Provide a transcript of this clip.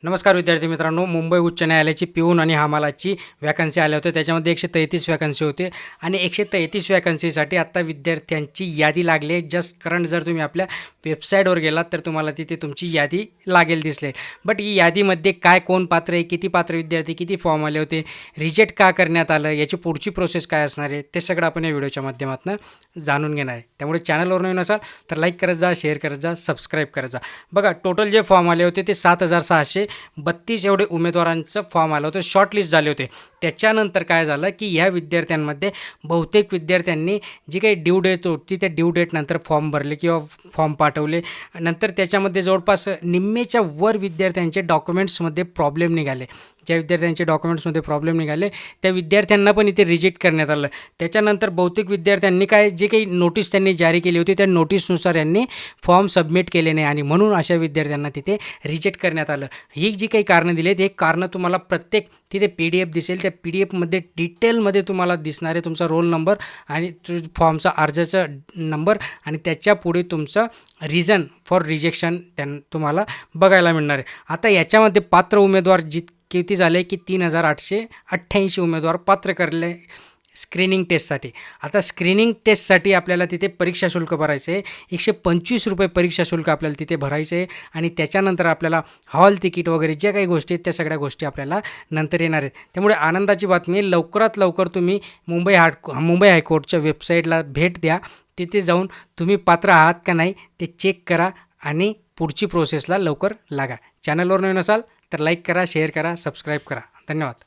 नमस्कार विद्यार्थी मित्रांनो, मुंबई उच्च न्यायालयाची पिऊन आणि हमालाची वॅकन्सी आल्या होत्या. त्याच्यामध्ये 133 वॅकन्सी होते आणि 133 वॅकन्सीसाठी आत्ता विद्यार्थ्यांची यादी लागली आहे. जस्ट करंट जर तुम्ही आपल्या वेबसाईटवर गेलात तर तुम्हाला तिथे तुमची यादी लागेल दिसले. बट ही यादीमध्ये काय, कोण पात्र आहे, किती पात्र विद्यार्थी, किती फॉर्म आले होते, रिजेक्ट का करण्यात आलं, याची पुढची प्रोसेस काय असणार आहे, ते सगळं आपण या व्हिडिओच्या माध्यमातून जाणून घेणार आहे. त्यामुळे चॅनलवर नवीन असाल तर लाईक करत जा, शेअर करत जा, सबस्क्राईब करत जा. बघा, टोटल जे फॉर्म आले होते ते 7,632 एवढे उमेदवारांचं फॉर्म आलं होतं, शॉर्टलिस्ट झाले होते. त्याच्यानंतर काय झालं की ह्या विद्यार्थ्यांमध्ये बहुतेक विद्यार्थ्यांनी जी काही ड्यू डेट होती त्या ड्यू डेटनंतर फॉर्म भरले किंवा फॉर्म पाठवले. नंतर त्याच्यामध्ये जवळपास निम्मेच्या वर विद्यार्थ्यांचे डॉक्युमेंट्समध्ये प्रॉब्लेम निघाले. ज्या विद्यार्थ्यांचे डॉक्युमेंट्समध्ये प्रॉब्लेम निघाले त्या विद्यार्थ्यांना पण इथे रिजेक्ट करण्यात आलं. त्याच्यानंतर बहुतेक विद्यार्थ्यांनी जे काही नोटीस त्यांनी जारी केली होती त्या नोटीसनुसार यांनी फॉर्म सबमिट केले नाही आणि म्हणून अशा विद्यार्थ्यांना तिथे रिजेक्ट करण्यात आलं. ही जी काही कारणं दिली आहेत, हे कारणं तुम्हाला प्रत्येक तिथे PDF दिसेल. त्या PDF डिटेलमध्ये तुम्हाला दिसणार आहे तुमचा रोल नंबर आणि फॉर्मचा अर्जाचा नंबर आणि त्याच्या पुढे तुमचं रिझन फॉर रिजेक्शन तुम्हाला बघायला मिळणार आहे. आता याच्यामध्ये पात्र उमेदवार किती झाले की 3,888 उमेदवार पात्र करले स्क्रीनिंग टेस्टसाठी. आता स्क्रीनिंग टेस्टसाठी आपल्याला तिथे परीक्षा शुल्क भरायचं आहे. ₹125 परीक्षा शुल्क आपल्याला तिथे भरायचं आहे आणि त्याच्यानंतर आपल्याला हॉल तिकीट वगैरे ज्या काही गोष्टी आहेत त्या सगळ्या गोष्टी आपल्याला नंतर येणार आहेत. त्यामुळे आनंदाची बातमी, लवकरात लवकर तुम्ही मुंबई हायकोर्टच्या वेबसाईटला भेट द्या. तिथे जाऊन तुम्ही पात्र आहात का नाही ते चेक करा आणि पुढची प्रोसेसला लवकर लागा. चॅनलवर नवीन असाल तर लाईक करा, शेअर करा, सबस्क्राईब करा. धन्यवाद.